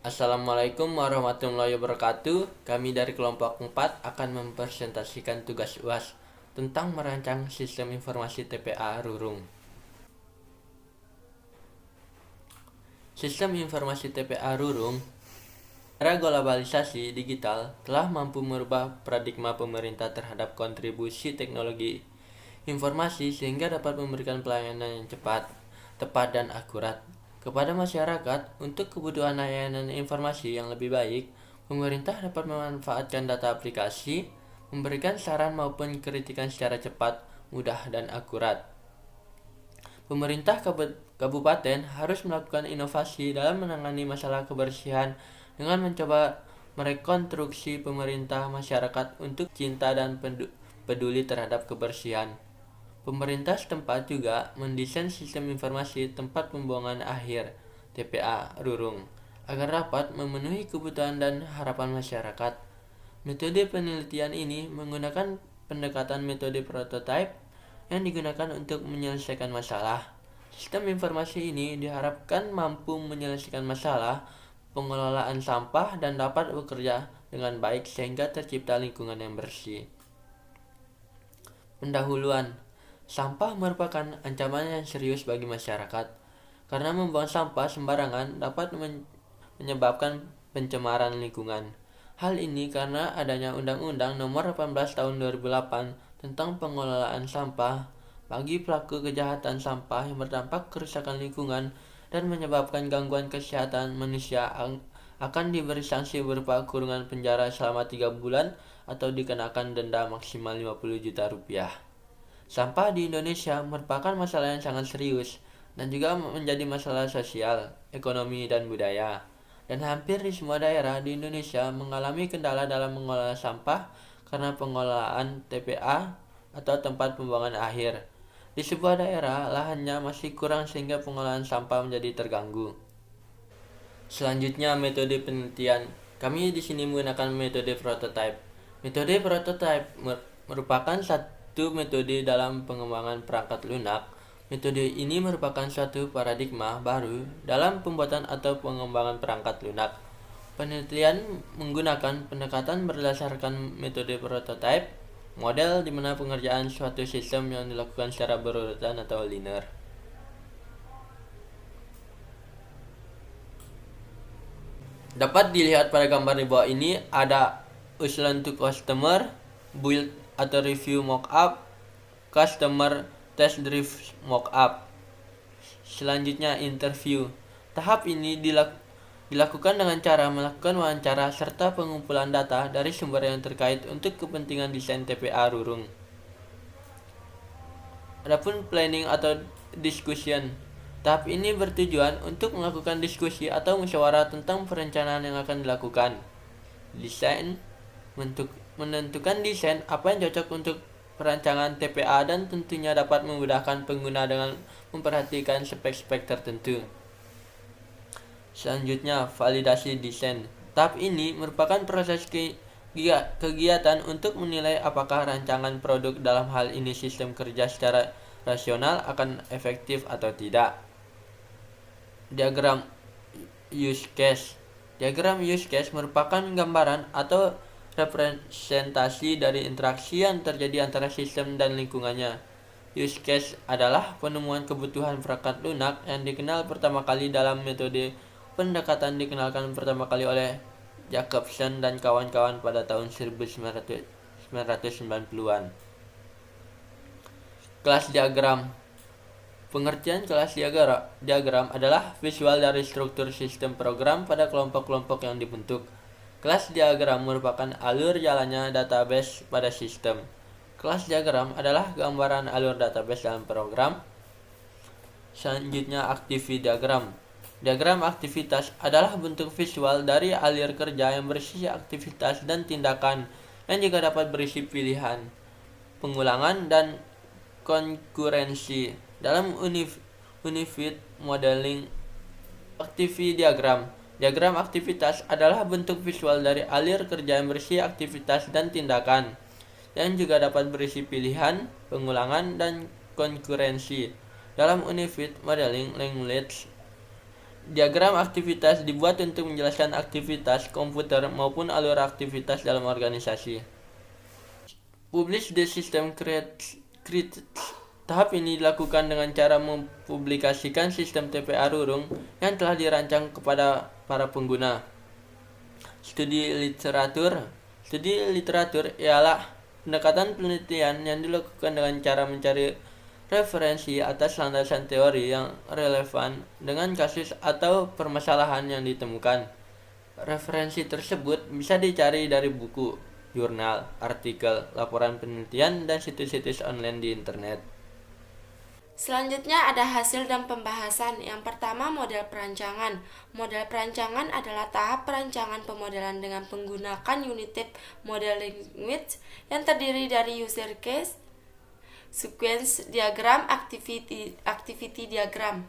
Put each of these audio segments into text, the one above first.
Assalamualaikum warahmatullahi wabarakatuh. Kami dari kelompok 4 akan mempresentasikan tugas UAS tentang merancang sistem informasi TPA Rurung. Sistem informasi TPA Rurung, era globalisasi digital telah mampu merubah paradigma pemerintah terhadap kontribusi teknologi informasi sehingga dapat memberikan pelayanan yang cepat, tepat, dan akurat kepada masyarakat. Untuk kebutuhan layanan informasi yang lebih baik, pemerintah dapat memanfaatkan data aplikasi, memberikan saran maupun kritikan secara cepat, mudah, dan akurat. Pemerintah kabupaten harus melakukan inovasi dalam menangani masalah kebersihan dengan mencoba merekonstruksi pemerintah masyarakat untuk cinta dan peduli terhadap kebersihan. Pemerintah setempat juga mendesain sistem informasi tempat pembuangan akhir (TPA) Rurung agar dapat memenuhi kebutuhan dan harapan masyarakat. Metode penelitian ini menggunakan pendekatan metode prototype yang digunakan untuk menyelesaikan masalah. Sistem informasi ini diharapkan mampu menyelesaikan masalah pengelolaan sampah dan dapat bekerja dengan baik sehingga tercipta lingkungan yang bersih. Pendahuluan. Sampah merupakan ancaman yang serius bagi masyarakat karena membuang sampah sembarangan dapat menyebabkan pencemaran lingkungan. Hal ini karena adanya Undang-Undang Nomor 18 Tahun 2008 tentang pengelolaan sampah. Bagi pelaku kejahatan sampah yang berdampak kerusakan lingkungan dan menyebabkan gangguan kesehatan manusia akan diberi sanksi berupa kurungan penjara selama 3 bulan atau dikenakan denda maksimal 50 juta rupiah. Sampah di Indonesia merupakan masalah yang sangat serius dan juga menjadi masalah sosial, ekonomi, dan budaya. Dan hampir di semua daerah di Indonesia mengalami kendala dalam mengelola sampah karena pengelolaan TPA atau tempat pembuangan akhir. Di sebuah daerah, lahannya masih kurang sehingga pengelolaan sampah menjadi terganggu. Selanjutnya, metode penelitian. Kami di sini menggunakan metode prototype. Metode prototype merupakan satu metode dalam pengembangan perangkat lunak. Metode ini merupakan suatu paradigma baru dalam pembuatan atau pengembangan perangkat lunak. Penelitian menggunakan pendekatan berdasarkan metode prototype, model di mana pengerjaan suatu sistem yang dilakukan secara berurutan atau linear. Dapat dilihat pada gambar di bawah ini ada usulan to customer, build atau review mockup, customer test drive mockup. Selanjutnya interview. Tahap ini dilakukan dengan cara melakukan wawancara serta pengumpulan data dari sumber yang terkait untuk kepentingan desain TPA Rurung. Adapun planning atau discussion. Tahap ini bertujuan untuk melakukan diskusi atau musyawarah tentang perencanaan yang akan dilakukan. Desain, menentukan desain apa yang cocok untuk perancangan TPA dan tentunya dapat memudahkan pengguna dengan memperhatikan spek-spek tertentu. Selanjutnya, validasi desain. Tahap ini merupakan proses kegiatan untuk menilai apakah rancangan produk, dalam hal ini sistem kerja, secara rasional akan efektif atau tidak. Diagram use case. Diagram use case merupakan gambaran atau representasi dari interaksi yang terjadi antara sistem dan lingkungannya. Use case adalah penemuan kebutuhan perangkat lunak yang dikenal pertama kali dalam metode pendekatan dikenalkan pertama kali oleh Jacobson dan kawan-kawan pada tahun 1990-an. Kelas diagram. Pengertian kelas diagram adalah visual dari struktur sistem program pada kelompok-kelompok yang dibentuk. Kelas diagram merupakan alur jalannya database pada sistem. Kelas diagram adalah gambaran alur database dalam program. Selanjutnya, activity diagram. Diagram aktivitas adalah bentuk visual dari alur kerja yang berisi aktivitas dan tindakan yang juga dapat berisi pilihan, pengulangan, dan konkurensi. Dalam Unified Modeling Activity Diagram, diagram aktivitas adalah bentuk visual dari alur kerja yang berisi aktivitas dan tindakan yang juga dapat berisi pilihan, pengulangan, dan konkurensi. Dalam Unified Modeling Language, Diagram aktivitas dibuat untuk menjelaskan aktivitas komputer maupun alur aktivitas dalam organisasi. Publish the system creates. Tahap ini dilakukan dengan cara mempublikasikan sistem TPA Rurung yang telah dirancang kepada para pengguna. Studi literatur ialah pendekatan penelitian yang dilakukan dengan cara mencari referensi atas landasan teori yang relevan dengan kasus atau permasalahan yang ditemukan. Referensi tersebut bisa dicari dari buku, jurnal, artikel, laporan penelitian, dan situs-situs online di internet. Selanjutnya ada hasil dan pembahasan. Yang pertama, model perancangan. Model perancangan adalah tahap perancangan pemodelan dengan menggunakan unit type model language yang terdiri dari user case, sequence diagram, activity diagram.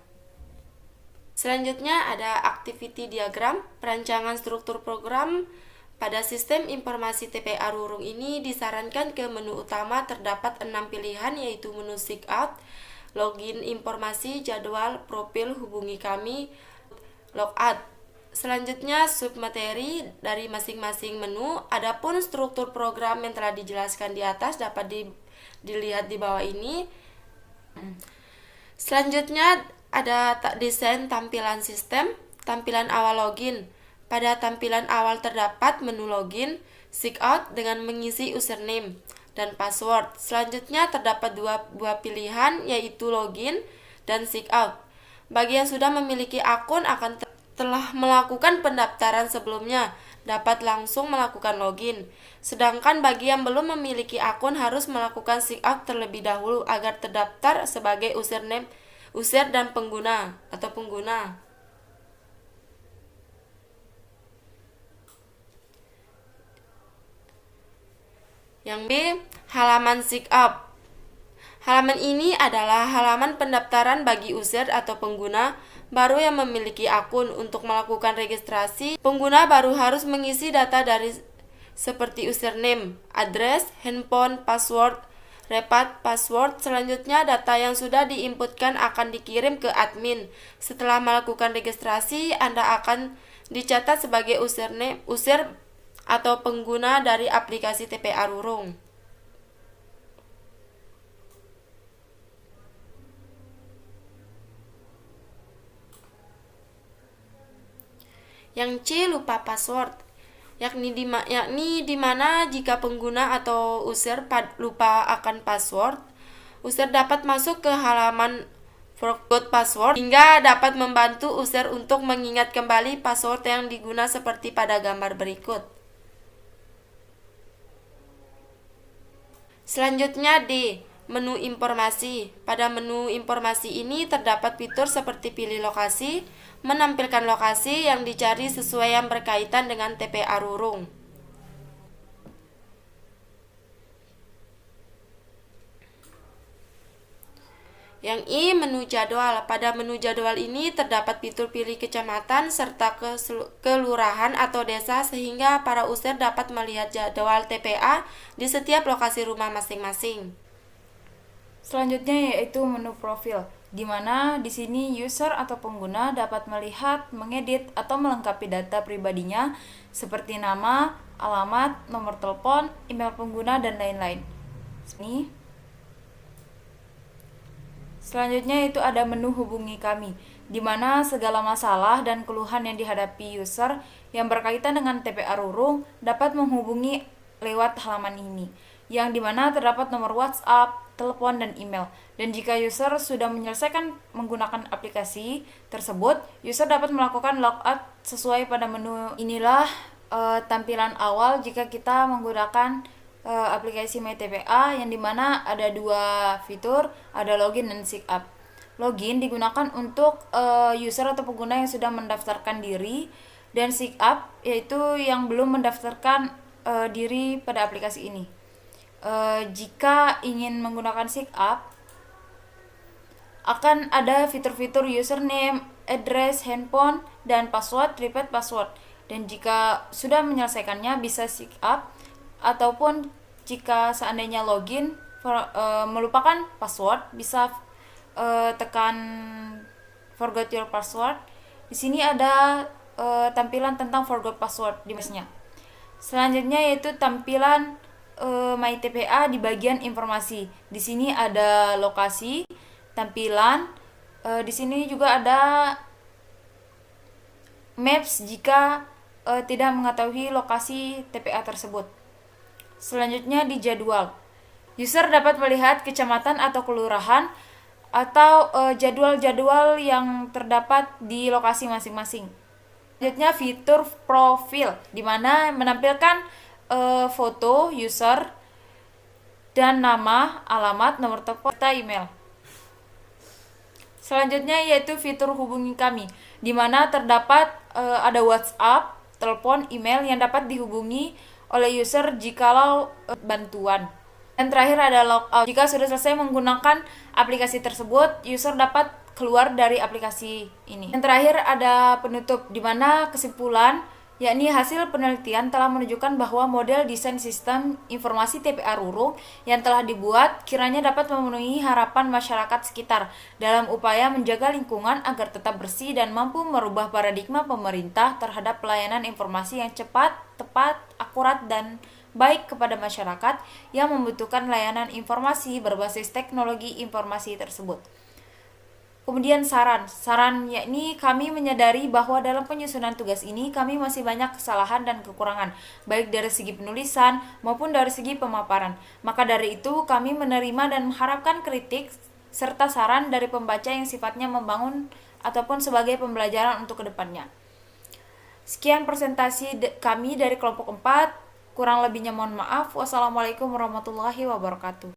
Selanjutnya ada activity diagram. Perancangan struktur program pada sistem informasi TPA Rurung ini disarankan ke menu utama terdapat 6 pilihan, yaitu menu seek out, login informasi, jadwal, profil, hubungi kami, logout. Selanjutnya submateri dari masing-masing menu. Adapun struktur program yang telah dijelaskan di atas dapat dilihat di bawah ini. Selanjutnya ada desain tampilan sistem. Tampilan awal login. Pada tampilan awal terdapat menu login, seek out dengan mengisi username dan password. Selanjutnya terdapat dua buah pilihan, yaitu login dan seek out. Bagi yang sudah memiliki akun telah melakukan pendaftaran sebelumnya, dapat langsung melakukan login. Sedangkan bagi yang belum memiliki akun harus melakukan seek out terlebih dahulu agar terdaftar sebagai user dan pengguna. Yang B, halaman seek up. Halaman ini adalah halaman pendaftaran bagi user atau pengguna baru yang memiliki akun. Untuk melakukan registrasi, pengguna baru harus mengisi data dari seperti username, address, handphone, password, repat, password. Selanjutnya data yang sudah diinputkan akan dikirim ke admin. Setelah melakukan registrasi, Anda akan dicatat sebagai user atau pengguna dari aplikasi TPA Rurung. Yang C, lupa password, yakni di mana jika pengguna atau user lupa akan password, user dapat masuk ke halaman forgot password hingga dapat membantu user untuk mengingat kembali password yang digunakan seperti pada gambar berikut. Selanjutnya D, menu informasi. Pada menu informasi ini terdapat fitur seperti pilih lokasi, menampilkan lokasi yang dicari sesuai yang berkaitan dengan TPA Rurung. Yang I, menu jadwal. Pada menu jadwal ini terdapat fitur pilih kecamatan serta kelurahan atau desa sehingga para user dapat melihat jadwal TPA di setiap lokasi rumah masing-masing. Selanjutnya yaitu menu profil, di mana di sini user atau pengguna dapat melihat, mengedit atau melengkapi data pribadinya seperti nama, alamat, nomor telepon, email pengguna dan lain-lain. Selanjutnya itu ada menu hubungi kami, di mana segala masalah dan keluhan yang dihadapi user yang berkaitan dengan TPA Rurung dapat menghubungi lewat halaman ini, yang dimana terdapat nomor WhatsApp, telepon, dan email. Dan jika user sudah menyelesaikan menggunakan aplikasi tersebut, user dapat melakukan logout sesuai pada menu. Inilah tampilan awal jika kita menggunakan aplikasi MyTPA, yang dimana ada dua fitur, ada login dan seek up. Login digunakan untuk user atau pengguna yang sudah mendaftarkan diri, dan seek up yaitu yang belum mendaftarkan diri pada aplikasi ini. Jika ingin menggunakan seek up, akan ada fitur-fitur username, address, handphone, dan password, repeat password. Dan jika sudah menyelesaikannya bisa seek up, ataupun jika seandainya login melupakan password bisa tekan forgot your password, Di sini ada tampilan tentang forgot password di mesnya. Selanjutnya yaitu tampilan My TPA di bagian informasi. Di sini ada lokasi, tampilan, di sini juga ada maps jika tidak mengetahui lokasi TPA tersebut. Selanjutnya di jadwal. User dapat melihat kecamatan atau kelurahan atau jadwal-jadwal yang terdapat di lokasi masing-masing. Selanjutnya fitur profil, di mana menampilkan foto user dan nama, alamat, nomor telepon, serta email. Selanjutnya yaitu fitur hubungi kami, di mana terdapat ada WhatsApp, telepon, email yang dapat dihubungi oleh user jikalau bantuan. Dan terakhir ada logout. Jika sudah selesai menggunakan aplikasi tersebut, user dapat keluar dari aplikasi ini. Dan terakhir ada penutup, di mana kesimpulan, yakni hasil penelitian telah menunjukkan bahwa model desain sistem informasi TPA Rurung yang telah dibuat kiranya dapat memenuhi harapan masyarakat sekitar dalam upaya menjaga lingkungan agar tetap bersih dan mampu merubah paradigma pemerintah terhadap pelayanan informasi yang cepat, tepat, akurat, dan baik kepada masyarakat yang membutuhkan layanan informasi berbasis teknologi informasi tersebut. Kemudian saran yakni kami menyadari bahwa dalam penyusunan tugas ini kami masih banyak kesalahan dan kekurangan, baik dari segi penulisan maupun dari segi pemaparan. Maka dari itu kami menerima dan mengharapkan kritik serta saran dari pembaca yang sifatnya membangun ataupun sebagai pembelajaran untuk kedepannya. Sekian presentasi kami dari kelompok 4, kurang lebihnya mohon maaf. Wassalamualaikum warahmatullahi wabarakatuh.